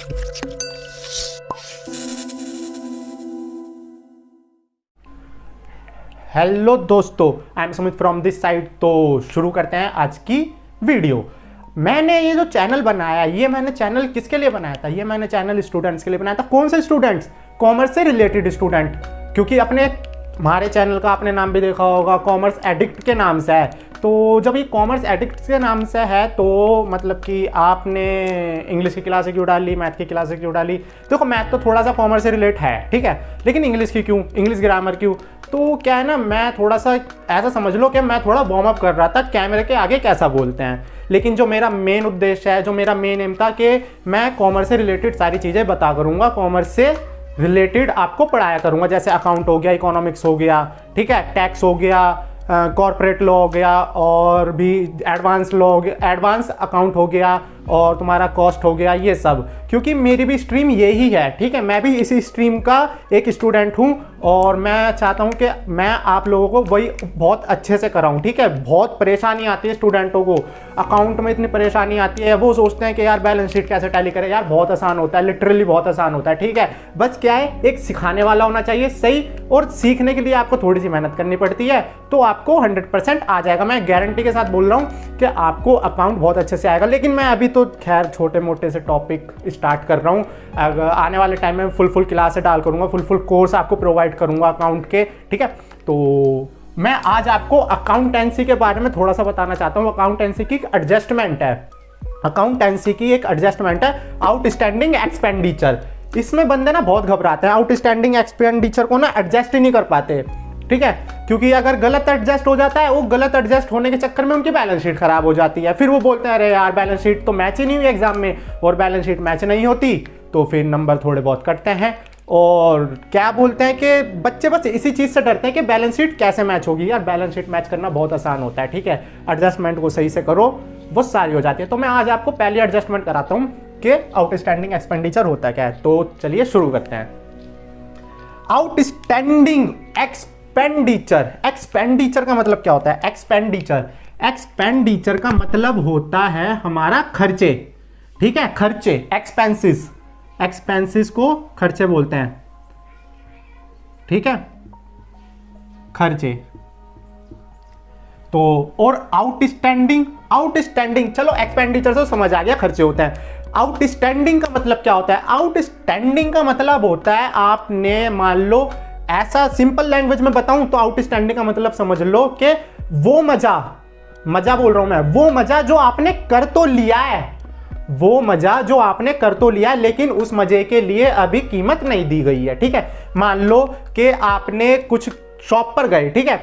Hello दोस्तों, I am Sumit from this side. तो शुरू करते हैं आज की वीडियो। मैंने ये जो चैनल बनाया, ये मैंने चैनल किसके लिए बनाया था? ये मैंने चैनल स्टूडेंट्स के लिए बनाया था। कौन से स्टूडेंट्स? कॉमर्स से रिलेटेड स्टूडेंट, क्योंकि हमारे चैनल का आपने नाम भी देखा होगा, कॉमर्स एडिक्ट के नाम से है। तो जब ये कॉमर्स एडिक्ट के नाम से है तो मतलब कि आपने इंग्लिश की क्लासें क्यों डाली, मैथ की क्लासें क्यों डाली? देखो, मैथ तो थोड़ा सा कॉमर्स से रिलेट है, ठीक है, लेकिन इंग्लिश की क्यों, इंग्लिश ग्रामर क्यों? तो क्या है ना, मैं थोड़ा सा ऐसा समझ लो कि मैं थोड़ा वार्म अप कर रहा था कैमरे के आगे कैसा बोलते हैं। लेकिन जो मेरा मेन उद्देश्य है, जो मेरा मेन एम था कि मैं कॉमर्स से रिलेटेड सारी चीज़ें बता करूँगा, कॉमर्स से रिलेटेड आपको पढ़ाया करूँगा। जैसे अकाउंट हो गया, इकोनॉमिक्स हो गया, ठीक है, टैक्स हो गया, कॉर्पोरेट लॉ हो गया, और भी एडवांस लॉ हो गया, एडवांस अकाउंट हो गया, और तुम्हारा कॉस्ट हो गया, ये सब। क्योंकि मेरी भी स्ट्रीम यही है, ठीक है, मैं भी इसी स्ट्रीम का एक स्टूडेंट हूँ और मैं चाहता हूँ कि मैं आप लोगों को वही बहुत अच्छे से कराऊँ, ठीक है। बहुत परेशानी आती है स्टूडेंटों को, अकाउंट में इतनी परेशानी आती है, वो सोचते हैं कि यार बैलेंस शीट कैसे टैली करें। यार बहुत आसान होता है, लिटरली बहुत आसान होता है, ठीक है। बस क्या है, एक सिखाने वाला होना चाहिए सही, और सीखने के लिए आपको थोड़ी सी मेहनत करनी पड़ती है, तो आपको 100% आ जाएगा। मैं गारंटी के साथ बोल रहा हूँ कि आपको अकाउंट बहुत अच्छे से आएगा। लेकिन मैं अभी तो खैर छोटे मोटे से टॉपिक स्टार्ट कर रहा हूँ। आने वाले टाइम में फुल क्लासें डाल करूँगा, फुल कोर्स आपको प्रोवाइड करूँगा अकाउंट के, ठीक है। तो मैं आज आपको अकाउंटेंसी के बारे में थोड़ा सा बताना चाहता हूँ। अकाउंटेंसी की एक एडजस्टमेंट है, अकाउंटेंसी की एक एडजस्टमेंट है, आउटस्टैंडिंग एक्सपेंडिचर। इसमें बंदे ना बहुत घबराते हैं, आउटस्टैंडिंग एक्सपेंडिचर को ना एडजस्ट ही नहीं कर पाते, ठीक है। क्योंकि अगर गलत एडजस्ट हो जाता है, वो गलत एडजस्ट होने के चक्कर में उनकी बैलेंस शीट खराब हो जाती है। फिर वो बोलते हैं अरे यार बैलेंस शीट तो मैच ही नहीं हुई एग्जाम में, और बैलेंस शीट मैच नहीं होती तो फिर नंबर थोड़े बहुत कटते हैं। और क्या बोलते हैं कि बच्चे बस इसी चीज़ से डरते हैं कि बैलेंस शीट कैसे मैच होगी। यार बैलेंस शीट मैच करना बहुत आसान होता है, ठीक है, एडजस्टमेंट को सही से करो, वो सारी हो जाती है। तो मैं आज आपको पहली एडजस्टमेंट कराता हूँ कि आउटस्टैंडिंग एक्सपेंडिचर होता क्या है। तो चलिए शुरू करते हैं। आउटस्टैंडिंग एक्सपेंडिचर, एक्सपेंडिचर का मतलब क्या होता है? एक्सपेंडिचर का मतलब होता है हमारा खर्चे, ठीक है, खर्चे, एक्सपेंसेस, एक्सपेंसेस को खर्चे बोलते हैं, ठीक है, खर्चे। तो और आउटस्टैंडिंग, चलो एक्सपेंडिचर से समझ आ गया, खर्चे होते हैं। आउटस्टैंडिंग का मतलब क्या होता है? आउटस्टैंडिंग का मतलब होता है, आपने मान लो, ऐसा सिंपल लैंग्वेज में बताऊं तो आउटस्टैंडिंग का मतलब समझ लो कि वो मजा बोल रहा हूं मैं, वो मजा जो आपने कर तो लिया है, वो मजा जो आपने कर तो लिया है, लेकिन उस मजे के लिए अभी कीमत नहीं दी गई है, ठीक है। मान लो कि आपने कुछ शॉप पर गए, ठीक है,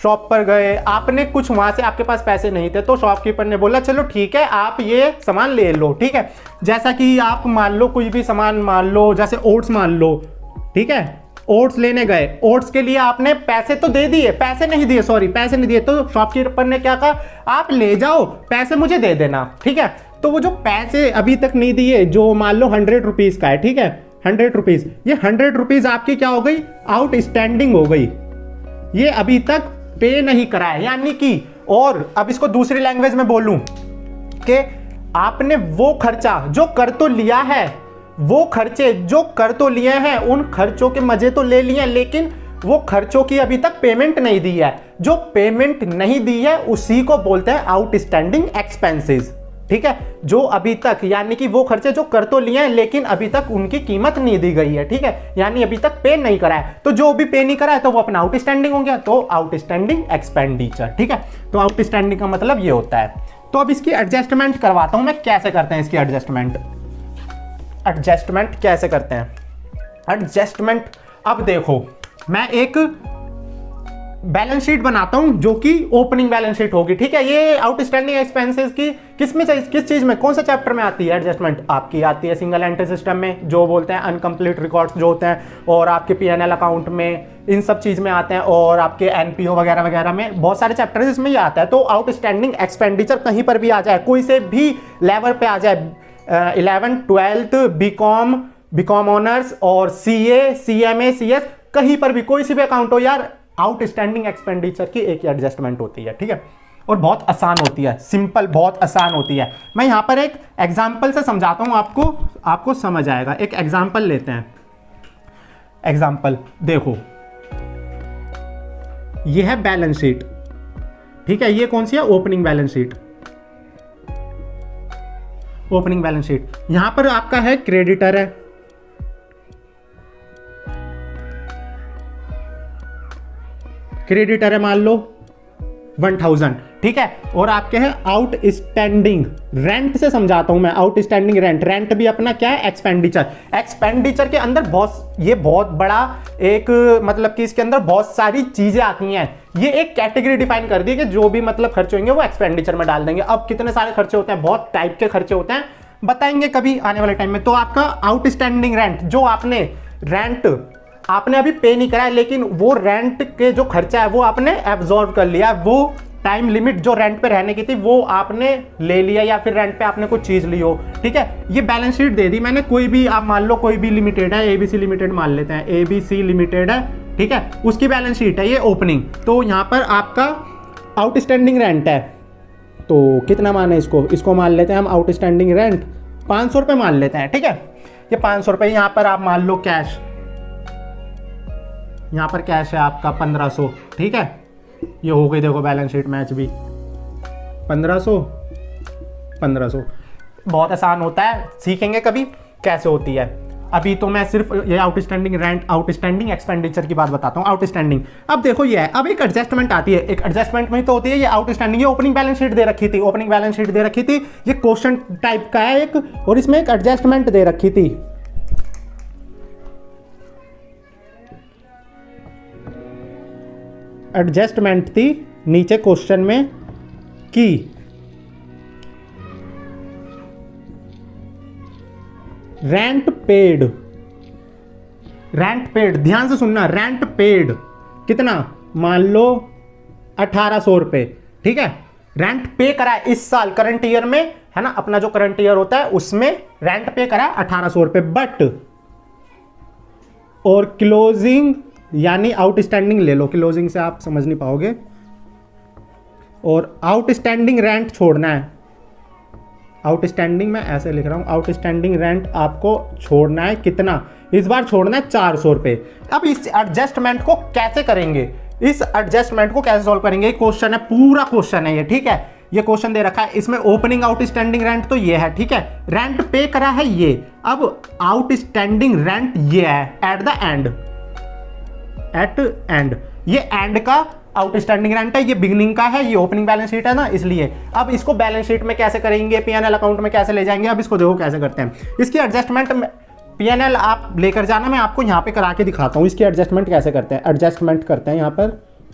शॉप पर गए, आपने कुछ वहां से, आपके पास पैसे नहीं थे, तो शॉपकीपर ने बोला चलो ठीक है आप ये सामान ले लो, ठीक है। जैसा कि आप मान लो कोई भी सामान, मान लो जैसे ओट्स मान लो, ठीक है, ओट्स लेने गए, ओट्स के लिए आपने पैसे तो दे दिए, पैसे नहीं दिए, तो शॉपकीपर ने क्या कहा, आप ले जाओ, पैसे मुझे दे देना, ठीक है। तो वो जो पैसे अभी तक नहीं दिए, जो मान लो 100 रुपीज का है, ठीक है, 100 रुपीज, ये 100 रुपीज आपकी क्या हो गई? आउटस्टैंडिंग हो गई, ये अभी तक पे नहीं करा है, यानी कि, और अब इसको दूसरी लैंग्वेज में बोलूं कि आपने वो खर्चा जो कर तो लिया है, वो खर्चे जो कर तो लिए हैं, उन खर्चों के मजे तो ले लिए, लेकिन वो खर्चों की अभी तक पेमेंट नहीं दी है। जो पेमेंट नहीं दी है उसी को बोलते हैं आउटस्टैंडिंग एक्सपेंसेस, ठीक है। जो अभी तक, यानी कि वो खर्चे जो कर तो लिए हैं लेकिन अभी तक उनकी कीमत नहीं दी गई है, ठीक है, यानी अभी तक पे नहीं करा है। तो जो भी पे नहीं करा है तो वो अपना आउटस्टैंडिंग हो गया, तो आउटस्टैंडिंग एक्सपेंडिचर, ठीक है। तो आउटस्टैंडिंग का मतलब ये होता है। तो अब इसकी एडजस्टमेंट करवाता हूं मैं, कैसे करते हैं इसकी एडजस्टमेंट कैसे करते हैं एडजस्टमेंट। अब देखो, मैं एक बैलेंस शीट बनाता हूं जो कि ओपनिंग बैलेंस शीट होगी, ठीक है। ये आउटस्टैंडिंग एक्सपेंसेस की किस चीज में, कौन सा चैप्टर में आती है एडजस्टमेंट? आपकी आती है सिंगल एंट्री सिस्टम में, जो बोलते हैं अनकंप्लीट रिकॉर्ड्स जो होते हैं, और आपके पीएनएल अकाउंट में, इन सब चीज में आते हैं, और आपके एनपीओ वगैरह वगैरह में बहुत सारे चैप्टर इसमें ये आता है। तो आउटस्टैंडिंग एक्सपेंडिचर कहीं पर भी आ जाए, कोई से भी लेवल पे आ जाए, 11th 12th बीकॉम ऑनर्स और सीए, सीएमए, सीएस, कहीं पर भी कोई सी भी अकाउंट हो यार, आउटस्टैंडिंग एक्सपेंडिचर की एक एडजस्टमेंट होती है, ठीक है। और बहुत आसान होती है, सिंपल, बहुत आसान होती है। मैं यहाँ पर एक एग्जाम्पल से समझाता हूँ आपको समझ आएगा। एक एग्जाम्पल लेते हैं। एग्जाम्पल देखो, ये है बैलेंस शीट, ठीक है। ये कौन सी है? Opening balance sheet. Opening balance sheet, यहां पर आपका है क्रेडिटर है, क्रेडिटर है मान लो 1000, ठीक है। और आपके हैं आउट स्टैंडिंग रेंट। से समझाता हूं मैं, आउट स्टैंडिंग रेंट। रेंट भी अपना क्या है? एक्सपेंडिचर। एक्सपेंडिचर के अंदर ये बहुत बड़ा एक, मतलब कि इसके अंदर बहुत सारी चीजें आती हैं। ये एक कैटेगरी डिफाइन कर दी कि जो भी मतलब खर्चे होंगे वो एक्सपेंडिचर में डाल देंगे। अब कितने सारे खर्चे होते हैं, बहुत टाइप के खर्चे होते हैं, बताएंगे कभी आने वाले टाइम में। तो आपका आउटस्टैंडिंग रेंट, जो आपने रेंट आपने अभी पे नहीं करा है, लेकिन वो रेंट के जो खर्चा है वो आपने एब्जॉर्ब कर लिया, वो टाइम लिमिट जो रेंट पे रहने की थी वो आपने ले लिया, या फिर रेंट पे आपने कुछ चीज ली हो, ठीक है। ये बैलेंस शीट दे दी मैंने, कोई भी आप मान लो, कोई भी लिमिटेड है, एबीसी लिमिटेड मान लेते हैं, एबीसी लिमिटेड है, ठीक है, उसकी बैलेंस शीट है ये ओपनिंग। तो यहाँ पर आपका आउटस्टैंडिंग रेंट है, तो कितना माने इसको मान लेते हैं हम आउटस्टैंडिंग रेंट 500 रुपये मान लेते हैं, ठीक है। ये 500 रुपये, यहाँ पर आप मान लो कैश, यहाँ पर कैश है आपका 1500, ठीक है। ये हो गई, देखो बैलेंस शीट मैच भी 1500। बहुत आसान होता है, सीखेंगे कभी कैसे होती है। अभी तो मैं सिर्फ ये आउटस्टैंडिंग रेंट, आउटस्टैंडिंग एक्सपेंडिचर की बात बताता हूँ। आउटस्टैंडिंग, अब देखो ये है, अब एक एडजस्टमेंट आती है, एक एडजस्टमेंट में तो होती है ये आउटस्टैंडिंग। ये ओपनिंग बैलेंस शीट दे रखी थी, ओपनिंग बैलेंस शीट दे रखी थी, ये क्वेश्चन टाइप का है एक, और इसमें एक एडजस्टमेंट दे रखी थी। एडजस्टमेंट थी नीचे क्वेश्चन में की रेंट पेड, ध्यान से सुनना, रेंट पेड कितना, मान लो 1800 रुपए, ठीक है। रेंट पे करा है इस साल, करंट ईयर में, है ना, अपना जो करंट ईयर होता है उसमें रेंट पे करा है 1800 रुपए, बट और क्लोजिंग यानी आउटस्टैंडिंग ले लो, क्लोजिंग से आप समझ नहीं पाओगे, और आउटस्टैंडिंग रेंट छोड़ना है। आउटस्टैंडिंग मैं ऐसे लिख रहा हूं, आउटस्टैंडिंग रेंट आपको छोड़ना है कितना, इस बार छोड़ना है 400 रुपए। अब इस एडजस्टमेंट को कैसे करेंगे, इस एडजस्टमेंट को कैसे सॉल्व करेंगे, क्वेश्चन है, पूरा क्वेश्चन है ये, ठीक है। ये क्वेश्चन दे रखा है, इसमें ओपनिंग आउटस्टैंडिंग रेंट तो ये है, ठीक है, रेंट पे करा है ये, अब आउटस्टैंडिंग रेंट ये है at the end, at end, ये एंड का आउटस्टैंडिंग रेंट है, ये बिगनिंग का है, ये ओपनिंग बैलेंस शीट है ना, इसलिए। अब इसको बैलेंस शीट में कैसे करेंगे, पीएनएल अकाउंट में कैसे ले जाएंगे, अब इसको देखो कैसे करते हैं। इसकी एडजस्टमेंट पीएनएल आप लेकर जाना, मैं आपको यहाँ पे करा के दिखाता हूँ इसकी एडजस्टमेंट कैसे करते हैं। एडजस्टमेंट करते हैं यहाँ पर,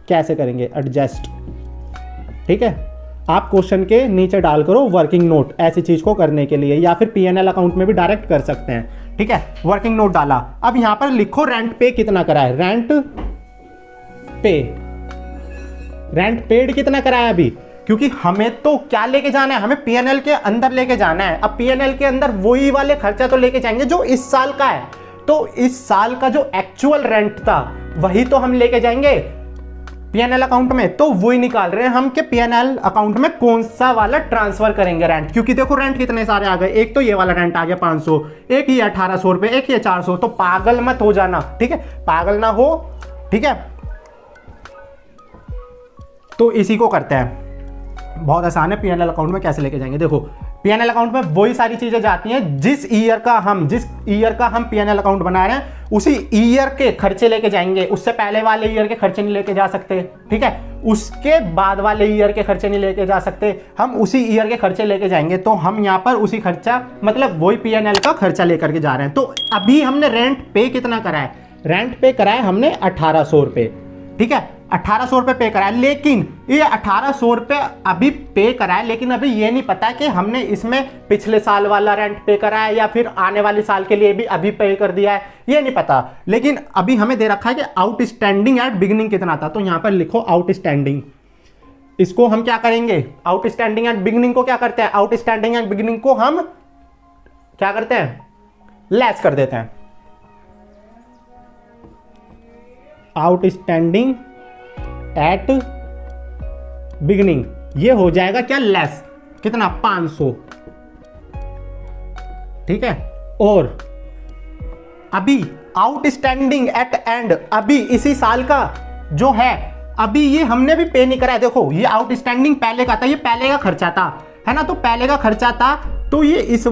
कैसे करेंगे एडजस्ट, ठीक है। आप क्वेश्चन के नीचे डाल करो वर्किंग नोट ऐसी चीज को करने के लिए, या फिर पीएनएल अकाउंट में भी डायरेक्ट कर सकते हैं, ठीक है। वर्किंग नोट डाला, अब यहां पर लिखो रेंट पे कितना करा है, रेंट पेड कितना करा है अभी, क्योंकि हमें तो क्या लेके जाना है, हमें पीएनएल के अंदर लेके जाना है। अब पीएनएल के अंदर वही वाले खर्चा तो लेके जाएंगे जो इस साल का है, तो इस साल का जो एक्चुअल रेंट था वही तो हम लेके जाएंगे पीएनएल अकाउंट में, तो वही निकाल रहे हैं हम कि पीएनएल अकाउंट में कौन सा वाला ट्रांसफर करेंगे रेंट। क्योंकि देखो रेंट कितने सारे आ गए, एक तो ये वाला रेंट आ गया 500, एक ये 1800 रुपए, एक ये 400, तो पागल मत हो जाना, ठीक है, पागल ना हो, ठीक है। तो इसी को करते हैं, बहुत आसान है। पीएनएल अकाउंट में कैसे लेके जाएंगे, देखो पीएनएल अकाउंट में वही सारी चीजें जाती हैं जिस ईयर का हम पीएनएल अकाउंट बना रहे हैं उसी ईयर के खर्चे लेके जाएंगे, उससे पहले वाले ईयर के खर्चे नहीं लेके जा सकते, ठीक है, उसके बाद वाले ईयर के खर्चे नहीं लेके जा सकते, हम उसी ईयर के खर्चे लेके जाएंगे। तो हम यहाँ पर उसी खर्चा, मतलब वही पीएनएल का खर्चा लेकर के जा रहे हैं। तो अभी हमने रेंट पे कितना करा है, रेंट पे करा है हमने 1800 रुपए, ठीक है, 1800 रुपए पे करा है, लेकिन ये 1800 रुपए अभी पे करा है, लेकिन अभी ये नहीं पता कि हमने इसमें पिछले साल वाला रेंट पे करा है या फिर आने वाले साल के लिए भी अभी पे कर दिया है, ये नहीं पता। लेकिन अभी हमें दे रखा है कि आउटस्टैंडिंग एट बिगिनिंग कितना था, तो यहां पर लिखो आउटस्टैंडिंग। इसको हम क्या करेंगे, आउटस्टैंडिंग एट बिगिनिंग को क्या करते हैं, आउटस्टैंडिंग एट बिगिनिंग को हम क्या करते हैं, लेस कर देते हैं। आउटस्टैंडिंग एट बिगिनिंग ये हो जाएगा क्या, लेस, कितना, 500, ठीक है। और अभी आउटस्टैंडिंग एट एंड, अभी इसी साल का जो है, अभी ये हमने भी पे नहीं करा है। देखो ये आउटस्टैंडिंग पहले का था, ये पहले का खर्चा था, है ना, तो पहले का खर्चा था, तो ये इस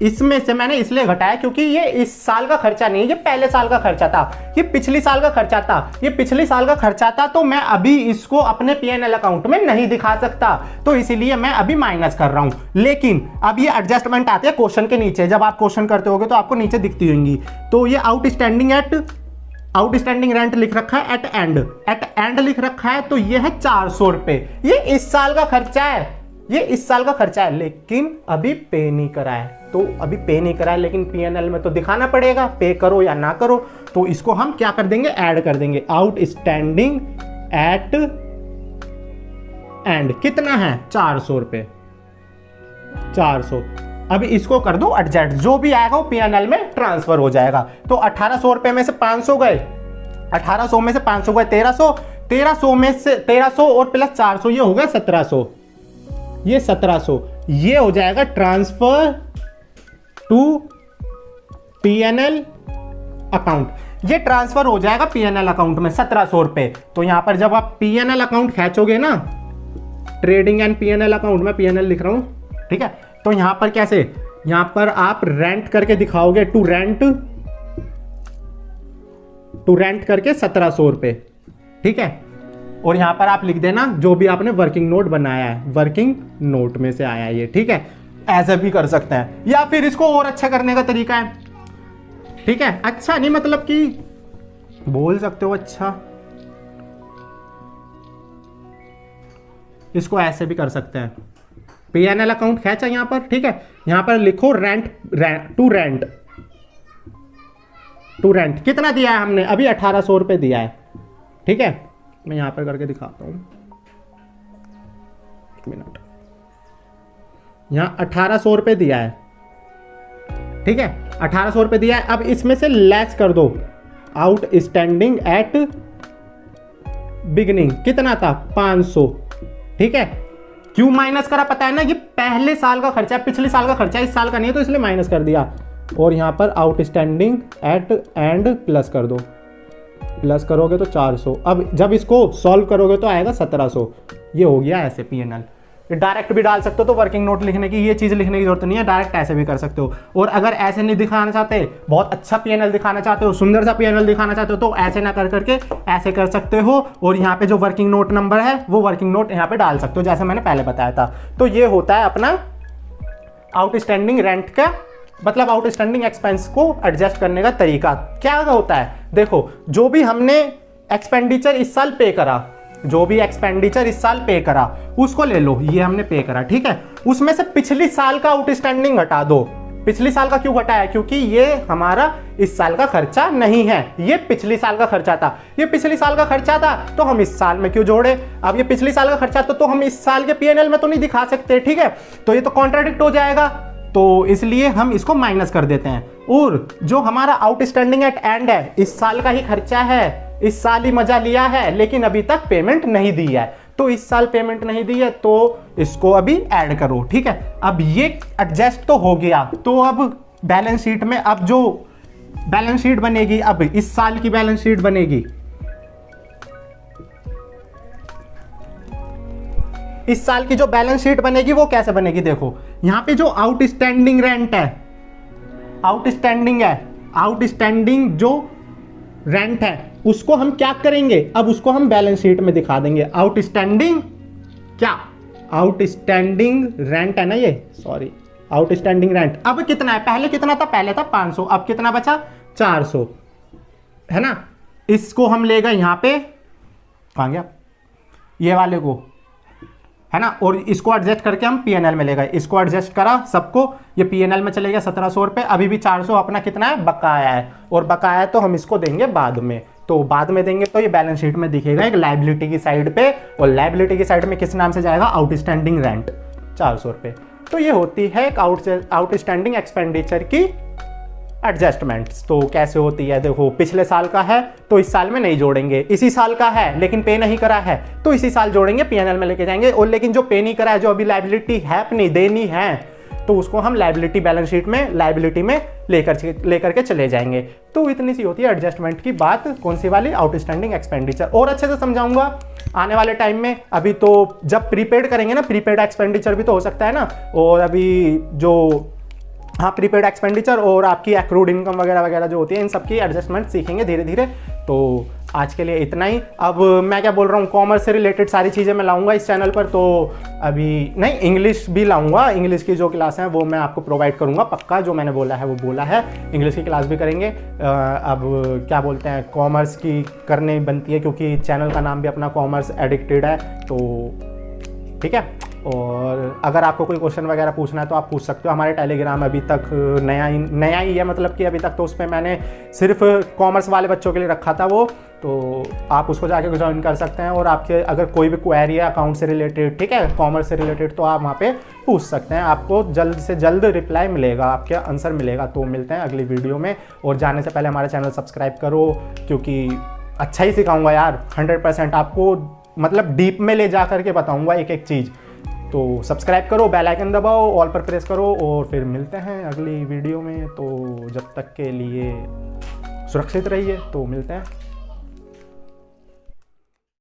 इसमें से मैंने इसलिए घटाया क्योंकि ये इस साल का खर्चा नहीं है, ये पहले साल का खर्चा था, ये पिछली साल का खर्चा था, ये पिछली साल का खर्चा था, तो मैं अभी इसको अपने P&L अकाउंट में नहीं दिखा सकता, तो इसीलिए मैं अभी माइनस कर रहा हूं। लेकिन अब ये एडजस्टमेंट आती है क्वेश्चन के नीचे, जब आप क्वेश्चन करते होगे तो आपको नीचे दिखती होंगी। तो ये आउटस्टैंडिंग रेंट लिख रखा है एट एंड लिख रखा है, तो ये है 400 रुपए, ये इस साल का खर्चा है, ये इस साल का खर्चा है, लेकिन अभी पे नहीं करा है। तो अभी पे नहीं करा है, लेकिन P&L में तो दिखाना पड़ेगा, पे करो या ना करो। तो इसको हम क्या कर देंगे, ऐड कर देंगे, आउटस्टैंडिंग एट एंड, कितना है, 400 रुपए, 400। अब इसको कर दो एडजस्ट, जो भी आएगा वो P&L में ट्रांसफर हो जाएगा। तो 1800 रुपए में से 500 गए, 1800 में से 500 गए 1300, 1300 में से 1300 और प्लस 400, ये हो गया 1700, ये 1700, ये हो जाएगा ट्रांसफर टू P&L अकाउंट। ये ट्रांसफर हो जाएगा P&L अकाउंट में 1700 रुपए। तो यहां पर जब आप P&L अकाउंट खींचोगे ना, ट्रेडिंग एंड P&L अकाउंट में P&L लिख रहा हूं, ठीक है, तो यहां पर कैसे, यहां पर आप रेंट करके दिखाओगे, टू रेंट करके 1700 रुपए, ठीक है। और यहां पर आप लिख देना जो भी आपने वर्किंग नोट बनाया है, वर्किंग नोट में से आया है ये, ठीक है। ऐसे भी कर सकते हैं, या फिर इसको और अच्छा करने का तरीका है, ठीक है, अच्छा नहीं मतलब कि बोल सकते हो अच्छा, इसको ऐसे भी कर सकते हैं। P&L अकाउंट खींचा यहां पर, ठीक है, यहां पर लिखो टू रेंट कितना दिया है हमने, अभी 1800 रुपए दिया है, ठीक है। मैं यहां पर करके दिखाता हूं, एक मिनट, यहां 1800 रुपए दिया है, ठीक है, 1800 रुपए दिया है। अब इसमें से लेस कर दो, आउटस्टैंडिंग एट बिगिनिंग कितना था, 500, ठीक है। क्यों माइनस करा पता है ना, ये पहले साल का खर्चा है, पिछले साल का खर्चा है, इस साल का नहीं है, तो इसलिए माइनस कर दिया। और यहां पर आउटस्टैंडिंग एट एंड प्लस कर दो, प्लस करोगे तो 400। अब जब इसको सॉल्व करोगे तो आएगा 1700, ये हो गया ऐसे P&L। डायरेक्ट भी डाल सकते हो, तो वर्किंग नोट लिखने की ये चीज लिखने की जरूरत नहीं है, डायरेक्ट ऐसे भी कर सकते हो। और अगर ऐसे नहीं दिखाना चाहते, बहुत अच्छा P&L दिखाना चाहते हो, सुंदर सा P&L दिखाना चाहते हो, तो ऐसे ना कर करके ऐसे कर सकते हो। और यहाँ पे जो वर्किंग नोट नंबर है वो वर्किंग नोट यहाँ पे डाल सकते हो, जैसे मैंने पहले बताया था। तो ये होता है अपना आउटस्टैंडिंग रेंट का, मतलब आउटस्टैंडिंग एक्सपेंस को एडजस्ट करने का तरीका क्या होता है। देखो जो भी हमने एक्सपेंडिचर इस साल पे करा, जो भी एक्सपेंडिचर इस साल पे करा उसको ले लो, ये हमने पे करा, ठीक है। उसमें से पिछली साल का आउटस्टैंडिंग घटा दो। पिछली साल का क्यों घटाया, क्योंकि ये हमारा इस साल का खर्चा नहीं है, ये पिछली साल का खर्चा था। ये पिछली साल का खर्चा था तो हम इस साल में क्यों जोड़े। अब ये पिछली साल का खर्चा तो हम इस साल के P&L में तो नहीं दिखा सकते, ठीक है, तो ये तो कॉन्ट्राडिक्ट हो जाएगा, तो इसलिए हम इसको माइनस कर देते हैं। और जो हमारा आउटस्टैंडिंग एट एंड है, इस साल का ही खर्चा है, इस साल ही मजा लिया है, लेकिन अभी तक पेमेंट नहीं दी है, तो इस साल पेमेंट नहीं दी है, तो इसको अभी ऐड करो, ठीक है। अब ये एडजस्ट तो हो गया, तो अब बैलेंस शीट में अब जो बैलेंस शीट बनेगी, अब इस साल की बैलेंस शीट बनेगी, इस साल की जो बैलेंस शीट बनेगी वो कैसे बनेगी। देखो यहां पे जो आउटस्टैंडिंग रेंट है, आउटस्टैंडिंग जो रेंट है उसको हम क्या करेंगे, अब उसको हम बैलेंस शीट में दिखा देंगे। आउटस्टैंडिंग रेंट है ना ये, सॉरी, आउटस्टैंडिंग रेंट अब कितना है, पहले कितना था, पहले था 500, अब कितना बचा 400, है ना। इसको हम लेगा यहां पे, कहां गया, ये वाले को, है ना, और इसको एडजस्ट करके हम P&L में ले गए, इसको एडजस्ट करा सबको, ये P&L में चले गया 1700 रुपए। अभी भी 400 अपना कितना है, बकाया है, और बकाया है तो हम इसको देंगे बाद में, तो बाद में देंगे तो ये बैलेंस शीट में दिखेगा एक लायबिलिटी की साइड पे, और लायबिलिटी की साइड में किस नाम से जाएगा, आउटस्टैंडिंग रेंट 400 रुपए। तो ये होती है एक आउटस्टैंडिंग एक्सपेंडिचर की एडजस्टमेंट्स। तो कैसे होती है, देखो पिछले साल का है तो इस साल में नहीं जोड़ेंगे, इसी साल का है लेकिन पे नहीं करा है तो इसी साल जोड़ेंगे, पीएनएल में लेके जाएंगे। और लेकिन जो पे नहीं करा है, जो अभी लायबिलिटी है अपनी देनी है, तो उसको हम लायबिलिटी बैलेंस शीट में लायबिलिटी में लेकर के चले जाएंगे। तो इतनी सी होती है एडजस्टमेंट की बात। कौन सी वाली? Outstanding expenditure. और अच्छे से समझाऊंगा आने वाले टाइम में। अभी तो जब प्रीपेड करेंगे ना, प्रीपेड एक्सपेंडिचर भी तो हो सकता है ना, और अभी जो हाँ प्रीपेड एक्सपेंडिचर और आपकी एक्रूड इनकम वगैरह वगैरह जो होती है, इन सब की एडजस्टमेंट सीखेंगे धीरे धीरे। तो आज के लिए इतना ही। अब मैं क्या बोल रहा हूँ, कॉमर्स से रिलेटेड सारी चीज़ें मैं लाऊंगा इस चैनल पर। तो अभी नहीं, इंग्लिश भी लाऊंगा। इंग्लिश की जो क्लास है वो मैं आपको प्रोवाइड करूंगा पक्का, जो मैंने बोला है वो बोला है। इंग्लिश की क्लास भी करेंगे। अब क्या बोलते हैं, कॉमर्स की करनी बनती है क्योंकि चैनल का नाम भी अपना कॉमर्स एडिक्टेड है। तो ठीक है। और अगर आपको कोई क्वेश्चन वगैरह पूछना है तो आप पूछ सकते हो। हमारे टेलीग्राम अभी तक नया ही है, मतलब कि अभी तक तो उस पर मैंने सिर्फ कॉमर्स वाले बच्चों के लिए रखा था वो, तो आप उसको जाके ज्वाइन कर सकते हैं। और आपके अगर कोई भी क्वेरी है अकाउंट से रिलेटेड, ठीक है, कॉमर्स से रिलेटेड, तो आप वहाँ पे पूछ सकते हैं। आपको जल्द से जल्द रिप्लाई मिलेगा, आपके आंसर मिलेगा। तो मिलते हैं अगली वीडियो में। और जाने से पहले हमारे चैनल सब्सक्राइब करो, क्योंकि अच्छा ही सिखाऊंगा यार, 100% आपको, मतलब डीप में ले जा करके बताऊंगा एक एक चीज़। तो सब्सक्राइब करो, बेल आइकन दबाओ, ऑल पर प्रेस करो, और फिर मिलते हैं अगली वीडियो में। तो जब तक के लिए सुरक्षित रहिए। तो मिलते हैं।